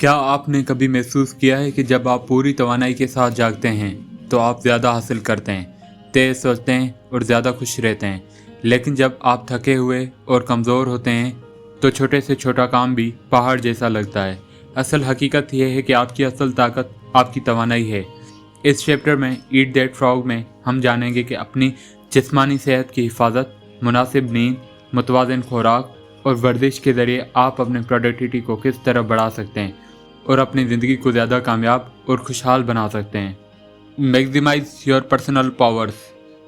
क्या आपने कभी महसूस किया है कि जब आप पूरी तवानाई के साथ जागते हैं तो आप ज़्यादा हासिल करते हैं, तेज़ सोचते हैं और ज़्यादा खुश रहते हैं, लेकिन जब आप थके हुए और कमज़ोर होते हैं तो छोटे से छोटा काम भी पहाड़ जैसा लगता है। असल हकीकत यह है कि आपकी असल ताकत आपकी तवानाई है। इस चैप्टर में ईट दैट फ्रॉग में हम जानेंगे कि अपनी जिस्मानी सेहत की हिफाजत, मुनासिब नींद, मुतवाज़िन खुराक और वर्जिश के ज़रिए आप अपने प्रोडक्टिविटी को किस तरह बढ़ा सकते हैं और अपनी ज़िंदगी को ज़्यादा कामयाब और खुशहाल बना सकते हैं। Maximise your personal powers.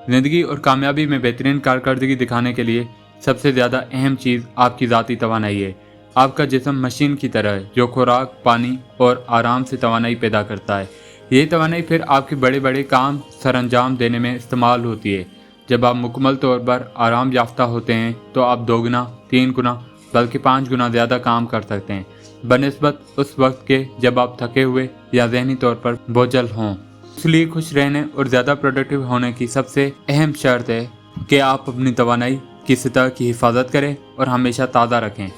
ज़िंदगी और कामयाबी में बेहतरीन कारकर्दगी दिखाने के लिए सबसे ज़्यादा अहम चीज़ आपकी ज़ाती तवानाई है। आपका जिस्म मशीन की तरह है जो खुराक, पानी और आराम से तवानाई पैदा करता है। यही तवानाई फिर आपके बड़े बड़े काम सर अंजाम देने में इस्तेमाल होती है। जब आप मुकम्मल तौर पर आराम याफ्ता होते हैं तो आप 2 गुना, 3 गुना बल्कि 5 गुना ज़्यादा काम कर सकते हैं बनिस्बत उस वक्त के जब आप थके हुए या ज़हनी तौर पर बोझल हों। इसलिए खुश रहने और ज़्यादा प्रोडक्टिव होने की सबसे अहम शर्त है कि आप अपनी तवानाई की सतह की हिफाजत करें और हमेशा ताज़ा रखें।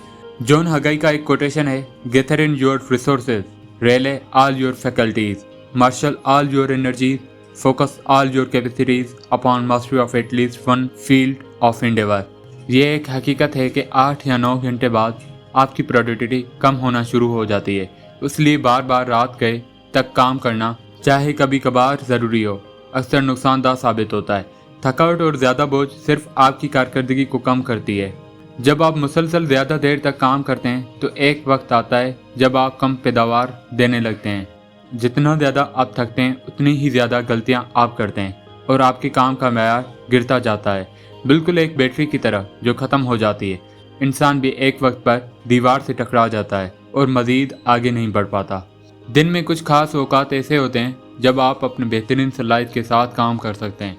जॉन हगाई का एक कोटेशन है, gather in your resources, rely all your faculties, marshal all your energies, focus all your capacities upon mastery of at least one field of endeavour. ये एक हकीकत है कि 8 या 9 घंटे बाद आपकी प्रोडक्टिविटी कम होना शुरू हो जाती है। इसलिए बार बार रात गए तक काम करना, चाहे कभी कभार ज़रूरी हो, अक्सर नुकसानदाह साबित होता है। थकावट और ज़्यादा बोझ सिर्फ आपकी कारकर्दगी को कम करती है। जब आप मुसलसल ज़्यादा देर तक काम करते हैं तो एक वक्त आता है जब आप कम पैदावार देने लगते हैं। जितना ज़्यादा आप थकते हैं उतनी ही ज़्यादा गलतियां आप करते हैं और आपके काम का मेयार गिरता जाता है, बिल्कुल एक बैटरी की तरह जो ख़त्म हो जाती है। इंसान भी एक वक्त पर दीवार से टकरा जाता है और मज़ीद आगे नहीं बढ़ पाता। दिन में कुछ खास औकात ऐसे होते हैं जब आप अपने बेहतरीन सलाहियत के साथ काम कर सकते हैं।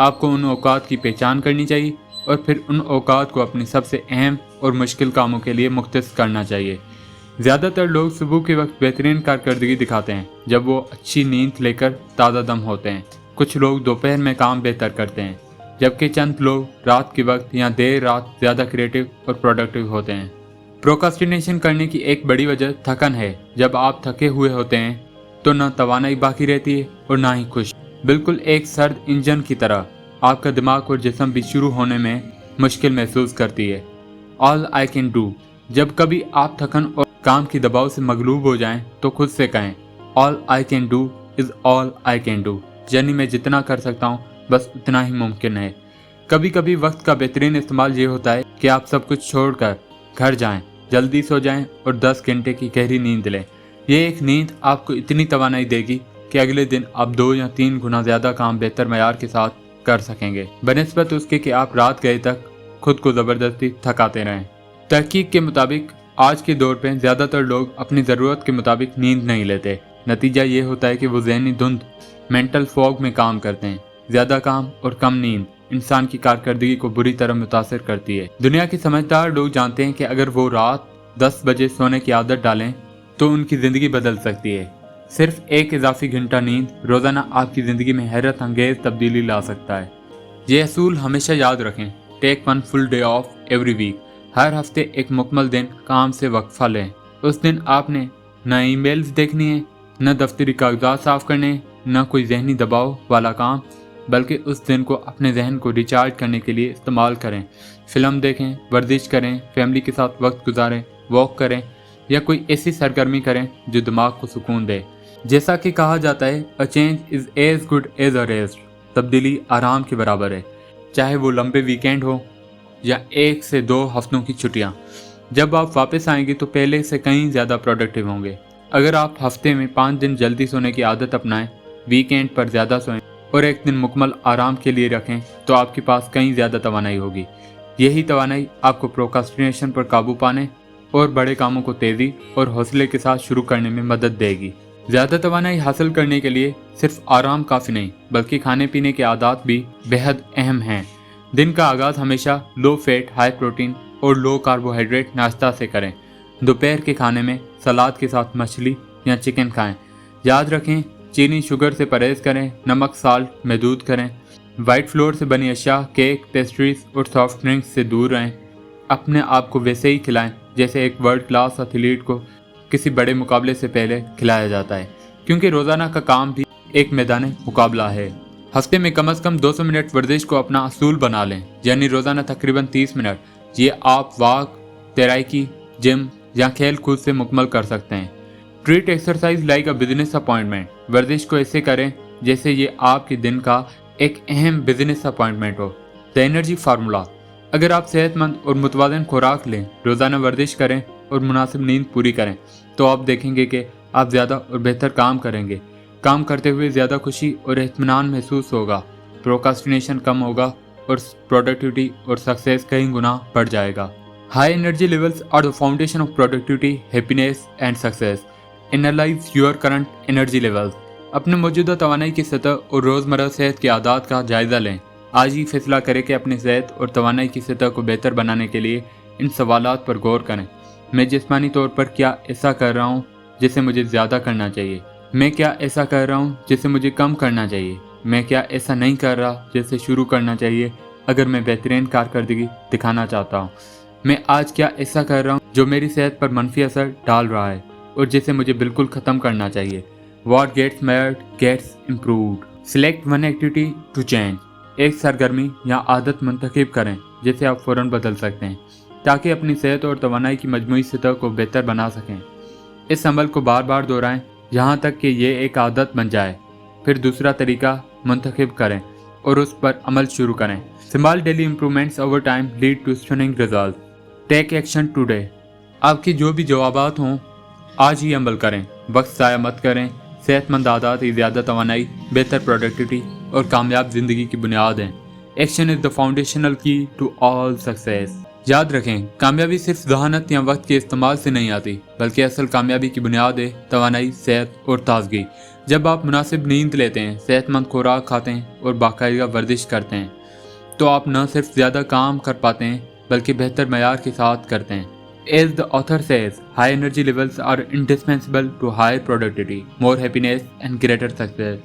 आपको उन औकात की पहचान करनी चाहिए और फिर उन औकात को अपनी सबसे अहम और मुश्किल कामों के लिए मुख्तस करना चाहिए। ज़्यादातर लोग सुबह के वक्त बेहतरीन कारकर्दगी दिखाते हैं जब वो अच्छी नींद लेकर ताज़ा दम होते हैं। कुछ लोग दोपहर में काम बेहतर करते हैं, जबकि चंद लोग रात के वक्त या देर रात ज़्यादा क्रिएटिव और प्रोडक्टिव होते हैं। प्रोक्रास्टिनेशन करने की एक बड़ी वजह थकन है। जब आप थके हुए होते हैं तो न तवानाई बाकी रहती है और ना ही खुश। बिल्कुल एक सर्द इंजन की तरह आपका दिमाग और जिस्म भी शुरू होने में मुश्किल महसूस करती है। All I can do. जब कभी आप थकन और काम की दबाव से मगलूब हो जाएं तो खुद से कहें, all I can do is all I can do, यानी मैं जितना कर सकता हूँ बस उतना ही मुमकिन है। कभी कभी वक्त का बेहतरीन इस्तेमाल ये होता है कि आप सब कुछ छोड़कर घर जाएं, जल्दी सो जाएं और 10 घंटे की गहरी नींद लें। ये एक नींद आपको इतनी तवानाई देगी कि अगले दिन आप 2 या 3 गुना ज़्यादा काम बेहतर मयार के साथ कर सकेंगे बनिस्बत उसके कि आप रात गए तक खुद को ज़बरदस्ती थकाते रहें। तहकीक के मुताबिक आज के दौर पे ज़्यादातर लोग अपनी ज़रूरत के मुताबिक नींद नहीं लेते। नतीजा ये होता है कि वो ज़हनी धुंध, मेंटल फॉग में काम करते हैं। ज़्यादा काम और कम नींद इंसान की कारकर्दगी को बुरी तरह मुतासर करती है। दुनिया के समझदार लोग जानते हैं कि अगर वो रात 10 बजे सोने की आदत डालें तो उनकी ज़िंदगी बदल सकती है। सिर्फ एक इजाफी घंटा नींद रोज़ाना आपकी ज़िंदगी में हैरत अंगेज तब्दीली ला सकता है। ये असूल हमेशा याद रखें, take 1 full day off every week. हर हफ्ते एक मुकम्मल दिन काम से वक्फा लें। उस दिन आपने न ईमेल्स देखनी है, न दफ्तरी कागजात साफ करने, न कोई जहनी दबाव वाला काम, बल्कि उस दिन को अपने जहन को रिचार्ज करने के लिए इस्तेमाल करें। फिल्म देखें, वर्जिश करें, फैमिली के साथ वक्त गुजारें, वॉक करें या कोई ऐसी सरगर्मी करें जो दिमाग को सुकून दे। जैसा कि कहा जाता है, a change is as good as a rest. तब्दीली आराम के बराबर है, चाहे वो लंबे वीकेंड हो या 1 से 2 हफ्तों की छुट्टियां। जब आप वापस आएंगे तो पहले से कहीं ज़्यादा प्रोडक्टिव होंगे। अगर आप हफ्ते में 5 दिन जल्दी सोने की आदत अपनाएं, वीकेंड पर ज़्यादा सोएं और एक दिन मुकम्मल आराम के लिए रखें तो आपके पास कहीं ज़्यादा तवानाई होगी। यही तवानाई आपको प्रोक्रास्टिनेशन पर काबू पाने और बड़े कामों को तेज़ी और हौसले के साथ शुरू करने में मदद देगी। ज़्यादा तवानाई हासिल करने के लिए सिर्फ आराम काफ़ी नहीं, बल्कि खाने पीने के आदत भी बेहद अहम हैं। दिन का आगाज़ हमेशा लो फैट, हाई प्रोटीन और लो कार्बोहाइड्रेट नाश्ता से करें। दोपहर के खाने में सलाद के साथ मछली या चिकन खाएं। याद रखें, चीनी शुगर से परहेज़ करें, नमक साल्ट महदूद करें। वाइट फ्लोर से बनी अशिया, केक, पेस्ट्रीज और सॉफ्ट ड्रिंक्स से दूर रहें। अपने आप को वैसे ही खिलाएं जैसे एक वर्ल्ड क्लास एथलीट को किसी बड़े मुकाबले से पहले खिलाया जाता है, क्योंकि रोज़ाना का काम भी एक मैदान मुकाबला है। हफ्ते में कम से कम 200 मिनट वर्जिश को अपना असूल बना लें, यानी रोज़ाना तकरीबन 30 मिनट। ये आप वॉक, तैराकी, जिम या खेल कूद से मुकम्मल कर सकते हैं। Treat exercise like a business appointment. वर्जिश को ऐसे करें जैसे ये आपके दिन का एक अहम बिजनेस अपॉइंटमेंट हो। The energy formula. अगर आप सेहतमंद और मुतवाज़िन खुराक लें, रोज़ाना वर्जिश करें और मुनासिब नींद पूरी करें, तो आप देखेंगे कि आप ज़्यादा और बेहतर काम करेंगे। काम करते हुए ज़्यादा खुशी और इत्मीनान महसूस होगा, प्रोक्रास्टिनेशन कम होगा और प्रोडक्टिविटी और सक्सेस कई गुना बढ़ जाएगा। High energy levels are the foundation of productivity, happiness and success. Analyse your current energy levels. अपने मौजूदा तवानाई की सतह और रोज़मर्रा सेहत की आदत का जायज़ा लें। आज ही फैसला करें कि अपनी सेहत और तवानाई की सतह को बेहतर बनाने के लिए इन सवालात पर गौर करें। मैं जिस्मानी तौर पर क्या ऐसा कर रहा हूँ जिसे मुझे ज़्यादा करना चाहिए? मैं क्या ऐसा कर रहा हूँ जिसे मुझे कम करना चाहिए? मैं क्या ऐसा नहीं कर रहा जिसे शुरू करना चाहिए अगर मैं बेहतरीन कारकर्दगी दिखाना चाहता हूँ? मैं आज क्या ऐसा कर रहा हूँ जो मेरी सेहत पर मनफी असर डाल रहा है और जिसे मुझे बिल्कुल ख़त्म करना चाहिए? What gets measured gets improved. Select one activity to change. एक सरगर्मी या आदत मुंतखब करें जिसे आप फ़ौरन बदल सकते हैं, ताकि अपनी सेहत और तवानाई की मजमूई सतह को बेहतर बना सकें। इस अमल को बार बार दोहराएं यहाँ तक कि ये एक आदत बन जाए। फिर दूसरा तरीका मुंतखब करें और उस पर अमल शुरू करें। Small daily improvements over time lead to stunning result. Take action today. आपकी जो भी जवाबात हों, आज ही अमल करें। वक्त ज़ाया मत करें। सेहतमंद आदत, ज़्यादा तवानाई, बेहतर प्रोडक्टिविटी और कामयाब ज़िंदगी की बुनियाद हैं। एक्शन इज़ द फाउंडेशनल की टू ऑल सक्सेस। याद रखें, कामयाबी सिर्फ जहानत या वक्त के इस्तेमाल से नहीं आती, बल्कि असल कामयाबी की बुनियाद है तवानाई, सेहत और ताजगी। जब आप मुनासिब नींद लेते हैं, सेहतमंद खुराक खाते हैं और बाकायदा वर्जिश करते हैं, तो आप न सिर्फ ज़्यादा काम कर पाते हैं बल्कि बेहतर मयार के साथ करते हैं। As the author says, high energy levels are indispensable to higher productivity, more happiness and greater success.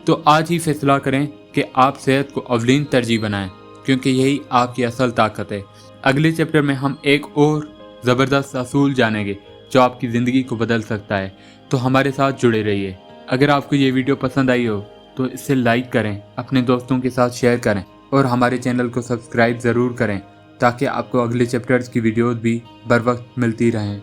तो आज ही फैसला करें कि आप सेहत को अवलीन तरजीह बनाएं, क्योंकि यही आपकी असल ताकत है। अगले चैप्टर में हम एक और ज़बरदस्त असूल जानेंगे जो आपकी ज़िंदगी को बदल सकता है। तो हमारे साथ जुड़े रहिए। अगर आपको ये वीडियो पसंद आई हो तो इसे लाइक करें, अपने दोस्तों के साथ शेयर करें और हमारे चैनल को सब्सक्राइब ज़रूर करें, ताकि आपको अगले चैप्टर्स की वीडियोस भी बर वक्त मिलती रहें।